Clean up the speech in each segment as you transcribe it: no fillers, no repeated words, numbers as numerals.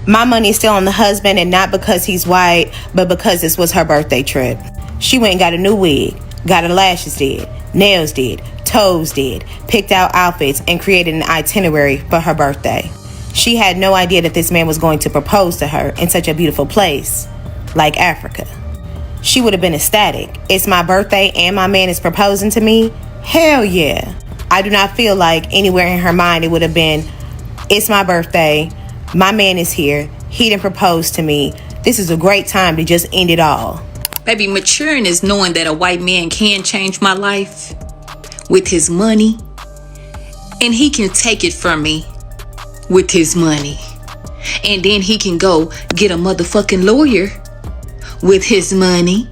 My money is still on the husband, and not because he's white, but because this was her birthday trip. She went and got a new wig, got her lashes did, nails did, toes did, picked out outfits, and created an itinerary for her birthday. She had no idea that this man was going to propose to her in such a beautiful place like Africa. She would have been ecstatic. It's my birthday and my man is proposing to me? Hell yeah. I do not feel like anywhere in her mind it would have been, it's my birthday, my man is here, he didn't propose to me, this is a great time to just end it all. Baby, maturing is knowing that a white man can change my life with his money, and he can take it from me with his money, and then he can go get a motherfucking lawyer with his money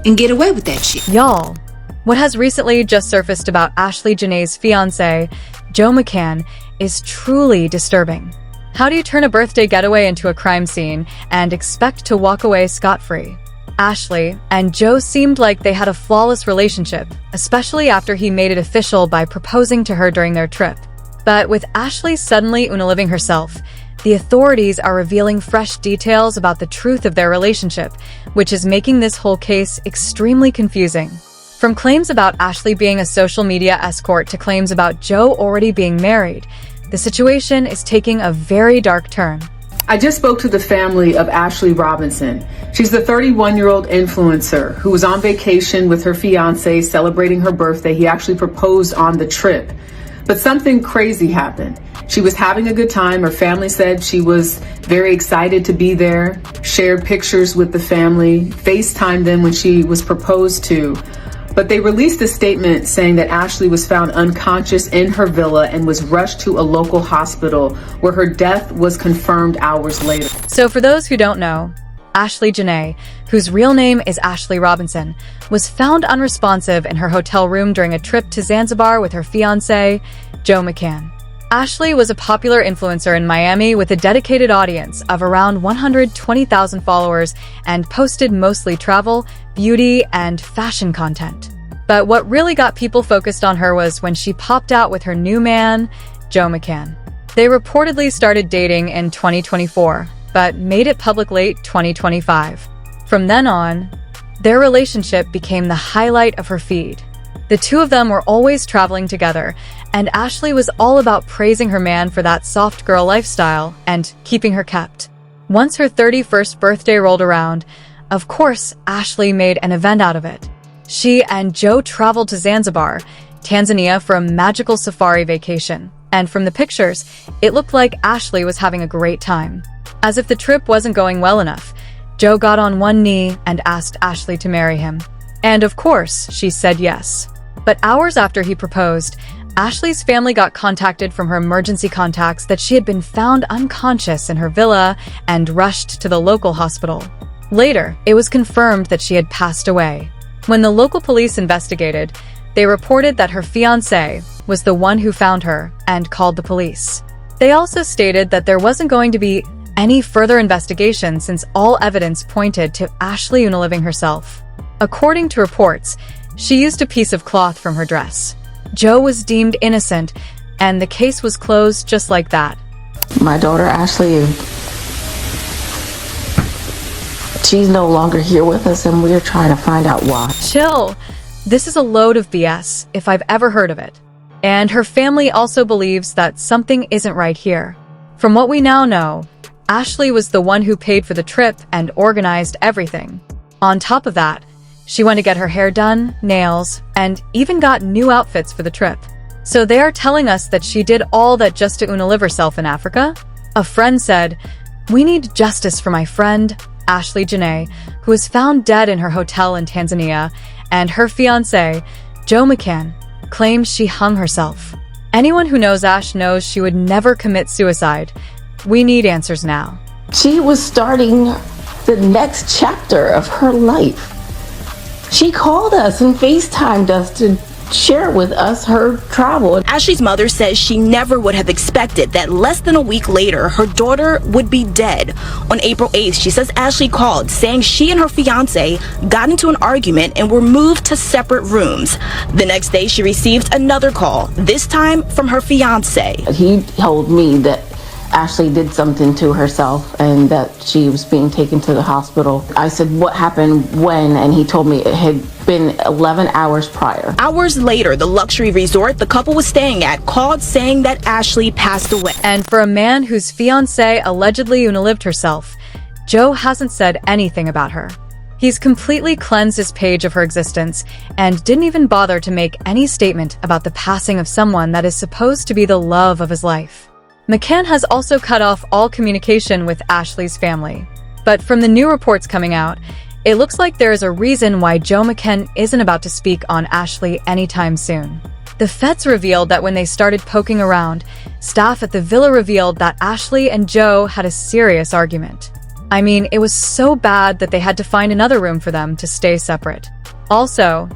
and get away with that shit. Y'all, what has recently just surfaced about Ashlee Jenae's fiancé, Joe McCann, is truly disturbing. How do you turn a birthday getaway into a crime scene and expect to walk away scot-free? Ashlee and Joe seemed like they had a flawless relationship, especially after he made it official by proposing to her during their trip. But with Ashlee suddenly unaliving herself, the authorities are revealing fresh details about the truth of their relationship, which is making this whole case extremely confusing. From claims about Ashlee being a social media escort to claims about Joe already being married, the situation is taking a very dark turn. I just spoke to the family of Ashlee Robinson. She's the 31-year-old influencer who was on vacation with her fiance celebrating her birthday. He actually proposed on the trip. But something crazy happened. She was having a good time. Her family said she was very excited to be there, shared pictures with the family, FaceTimed them when she was proposed to. But they released a statement saying that Ashlee was found unconscious in her villa and was rushed to a local hospital where her death was confirmed hours later. So for those who don't know, Ashlee Jenae, whose real name is Ashlee Robinson, was found unresponsive in her hotel room during a trip to Zanzibar with her fiancé, Joe McCann. Ashlee was a popular influencer in Miami with a dedicated audience of around 120,000 followers and posted mostly travel, beauty, and fashion content. But what really got people focused on her was when she popped out with her new man, Joe McCann. They reportedly started dating in 2024, but made it public late 2025. From then on, their relationship became the highlight of her feed. The two of them were always traveling together, and Ashlee was all about praising her man for that soft girl lifestyle and keeping her kept. Once her 31st birthday rolled around, of course, Ashlee made an event out of it. She and Joe traveled to Zanzibar, Tanzania for a magical safari vacation, and from the pictures, it looked like Ashlee was having a great time. As if the trip wasn't going well enough, Joe got on one knee and asked Ashlee to marry him. And of course, she said yes. But hours after he proposed, Ashlee's family got contacted from her emergency contacts that she had been found unconscious in her villa and rushed to the local hospital. Later, it was confirmed that she had passed away. When the local police investigated, they reported that her fiancé was the one who found her and called the police. They also stated that there wasn't going to be any further investigation since all evidence pointed to Ashlee unaliving herself. According to reports, she used a piece of cloth from her dress. Joe was deemed innocent, and the case was closed just like that. My daughter Ashlee, she's no longer here with us, and we're trying to find out why. Chill. This is a load of BS, if I've ever heard of it. And her family also believes that something isn't right here. From what we now know, Ashlee was the one who paid for the trip and organized everything. On top of that, she went to get her hair done, nails, and even got new outfits for the trip. So they are telling us that she did all that just to unalive herself in Africa? A friend said, "We need justice for my friend, Ashlee Jenae, who was found dead in her hotel in Tanzania, and her fiancé, Joe McCann, claims she hung herself." Anyone who knows Ash knows she would never commit suicide. We need answers now. She was starting the next chapter of her life. She called us and FaceTimed us to share with us her travel. Ashlee's mother says she never would have expected that less than a week later, her daughter would be dead. On April 8th, she says Ashlee called saying she and her fiance got into an argument and were moved to separate rooms. The next day, she received another call, this time from her fiance. He told me that Ashlee did something to herself and that she was being taken to the hospital. I said, what happened when? And he told me it had been 11 hours prior. Hours later, the luxury resort the couple was staying at called saying that Ashlee passed away. And for a man whose fiancée allegedly unalived herself, Joe hasn't said anything about her. He's completely cleansed his page of her existence and didn't even bother to make any statement about the passing of someone that is supposed to be the love of his life. McCann has also cut off all communication with Ashlee's family. But from the new reports coming out, it looks like there is a reason why Joe McCann isn't about to speak on Ashlee anytime soon. The feds revealed that when they started poking around, staff at the villa revealed that Ashlee and Joe had a serious argument. I mean, it was so bad that they had to find another room for them to stay separate. Also,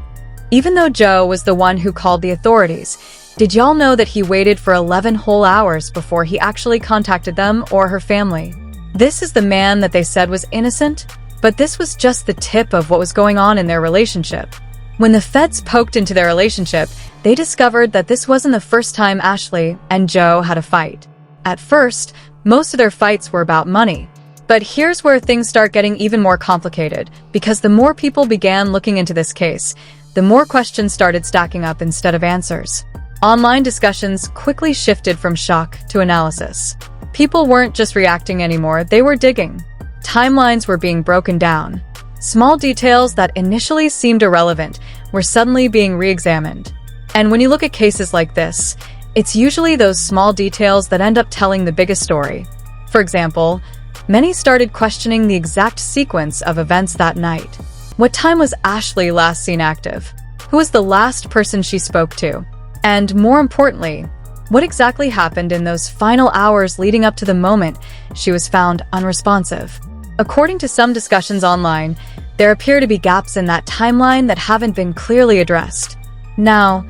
even though Joe was the one who called the authorities, did y'all know that he waited for 11 whole hours before he actually contacted them or her family? This is the man that they said was innocent, but this was just the tip of what was going on in their relationship. When the feds poked into their relationship, they discovered that this wasn't the first time Ashlee and Joe had a fight. At first, most of their fights were about money. But here's where things start getting even more complicated, because the more people began looking into this case, the more questions started stacking up instead of answers. Online discussions quickly shifted from shock to analysis. People weren't just reacting anymore, they were digging. Timelines were being broken down. Small details that initially seemed irrelevant were suddenly being re-examined. And when you look at cases like this, it's usually those small details that end up telling the biggest story. For example, many started questioning the exact sequence of events that night. What time was Ashlee last seen active? Who was the last person she spoke to? And more importantly, what exactly happened in those final hours leading up to the moment she was found unresponsive? According to some discussions online, there appear to be gaps in that timeline that haven't been clearly addressed. Now,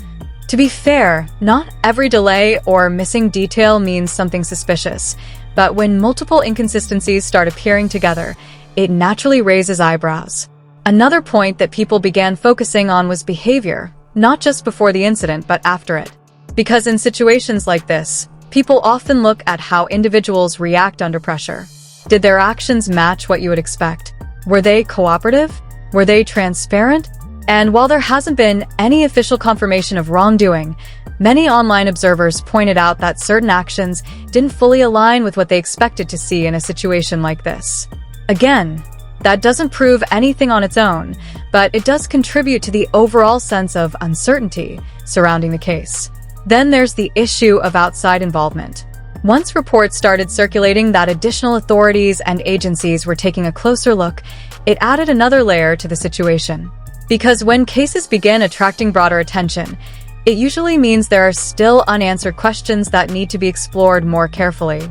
to be fair, not every delay or missing detail means something suspicious, but when multiple inconsistencies start appearing together, it naturally raises eyebrows. Another point that people began focusing on was behavior, not just before the incident, but after it. Because in situations like this, people often look at how individuals react under pressure. Did their actions match what you would expect? Were they cooperative? Were they transparent? And while there hasn't been any official confirmation of wrongdoing, many online observers pointed out that certain actions didn't fully align with what they expected to see in a situation like this. Again, that doesn't prove anything on its own, but it does contribute to the overall sense of uncertainty surrounding the case. Then there's the issue of outside involvement. Once reports started circulating that additional authorities and agencies were taking a closer look, it added another layer to the situation. Because when cases begin attracting broader attention, it usually means there are still unanswered questions that need to be explored more carefully.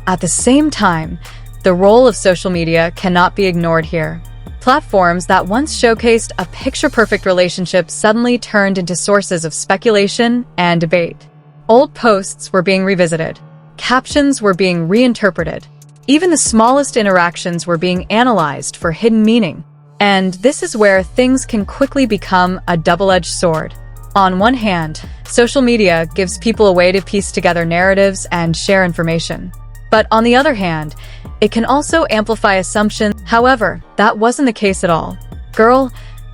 At the same time, the role of social media cannot be ignored here. Platforms that once showcased a picture-perfect relationship suddenly turned into sources of speculation and debate. Old posts were being revisited. Captions were being reinterpreted. Even the smallest interactions were being analyzed for hidden meaning. And this is where things can quickly become a double-edged sword. On one hand, social media gives people a way to piece together narratives and share information. But on the other hand, it can also amplify assumptions. However, that wasn't the case at all.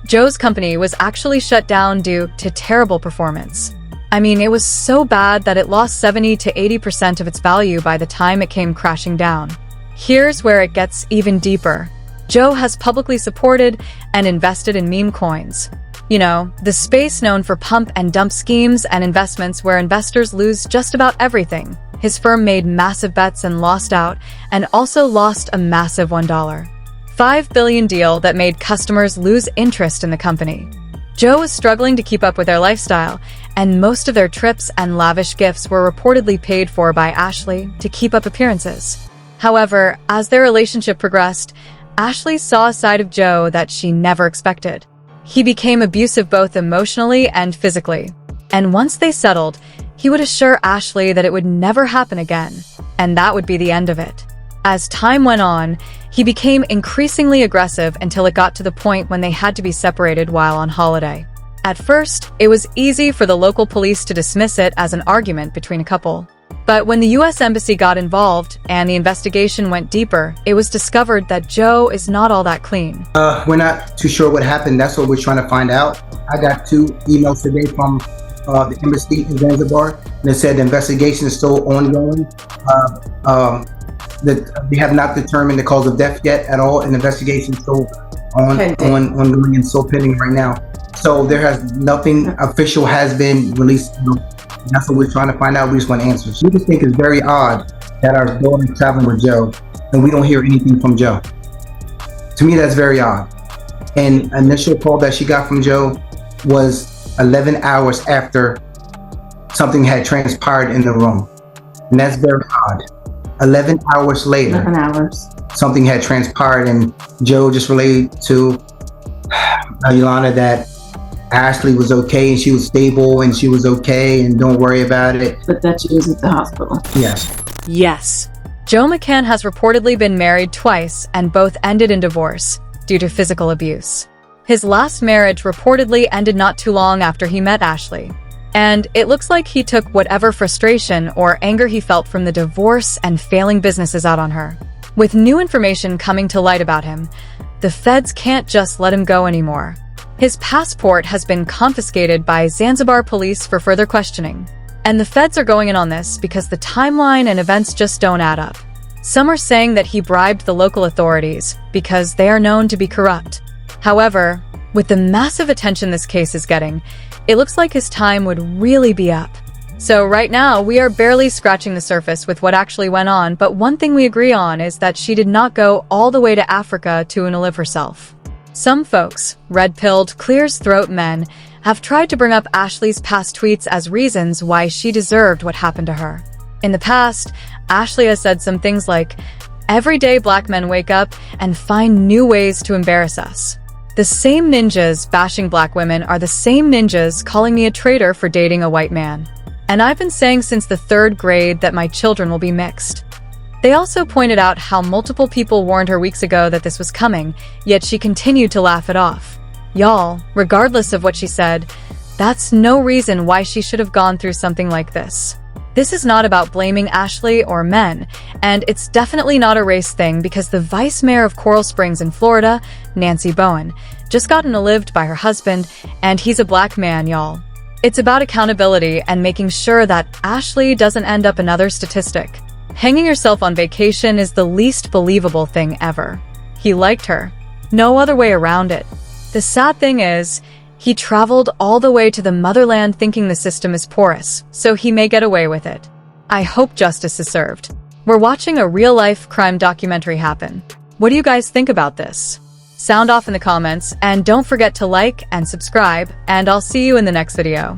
Joe's company was actually shut down due to terrible performance. I mean, it was so bad that it lost 70 to 80% of its value by the time it came crashing down. Here's where it gets even deeper. Joe has publicly supported and invested in meme coins. You know, the space known for pump and dump schemes and investments where investors lose just about everything. His firm made massive bets and lost out, and also lost a massive $5 billion deal that made customers lose interest in the company. Joe was struggling to keep up with their lifestyle, and most of their trips and lavish gifts were reportedly paid for by Ashlee to keep up appearances. However, as their relationship progressed, Ashlee saw a side of Joe that she never expected. He became abusive both emotionally and physically. And once they settled, he would assure Ashlee that it would never happen again, and that would be the end of it. As time went on, he became increasingly aggressive until it got to the point when they had to be separated while on holiday. At first, it was easy for the local police to dismiss it as an argument between a couple. But when the U.S. Embassy got involved and the investigation went deeper, it was discovered that Joe is not all that clean. We're not too sure what happened. That's what we're trying to find out. I got 2 emails today from the embassy in Zanzibar that said the investigation is still ongoing. That they have not determined the cause of death yet at all, and the investigation is still ongoing and still pending right now. So there has nothing official has been released. That's what we're trying to find out. We just want answers. We just think it's very odd that our daughter is traveling with Joe and we don't hear anything from Joe. To me, that's very odd. And initial call that she got from Joe was 11 hours after something had transpired in the room. And that's very odd. 11 hours later, 11 hours. Something had transpired, and Joe just relayed to Yolanda that Ashlee was okay and she was stable and she was okay and don't worry about it. But that she was at the hospital. Yes. Yes. Joe McCann has reportedly been married twice and both ended in divorce due to physical abuse. His last marriage reportedly ended not too long after he met Ashlee. And it looks like he took whatever frustration or anger he felt from the divorce and failing businesses out on her. With new information coming to light about him, the feds can't just let him go anymore. His passport has been confiscated by Zanzibar police for further questioning. And the feds are going in on this because the timeline and events just don't add up. Some are saying that he bribed the local authorities because they are known to be corrupt. However, with the massive attention this case is getting, it looks like his time would really be up. So right now, we are barely scratching the surface with what actually went on, but one thing we agree on is that she did not go all the way to Africa to unalive herself. Some folks, red-pilled, clear-as-throat men, have tried to bring up Ashlee's past tweets as reasons why she deserved what happened to her. In the past, Ashlee has said some things like, "Every day black men wake up and find new ways to embarrass us. The same ninjas bashing black women are the same ninjas calling me a traitor for dating a white man. And I've been saying since the 3rd grade that my children will be mixed." They also pointed out how multiple people warned her weeks ago that this was coming, yet she continued to laugh it off. Y'all, regardless of what she said, that's no reason why she should have gone through something like this. This is not about blaming Ashlee or men, and it's definitely not a race thing because the vice mayor of Coral Springs in Florida, Nancy Bowen, just got unalived by her husband, and he's a black man, y'all. It's about accountability and making sure that Ashlee doesn't end up another statistic. Hanging yourself on vacation is the least believable thing ever. He liked her. No other way around it. The sad thing is, he traveled all the way to the motherland thinking the system is porous, so he may get away with it. I hope justice is served. We're watching a real-life crime documentary happen. What do you guys think about this? Sound off in the comments, and don't forget to like and subscribe, and I'll see you in the next video.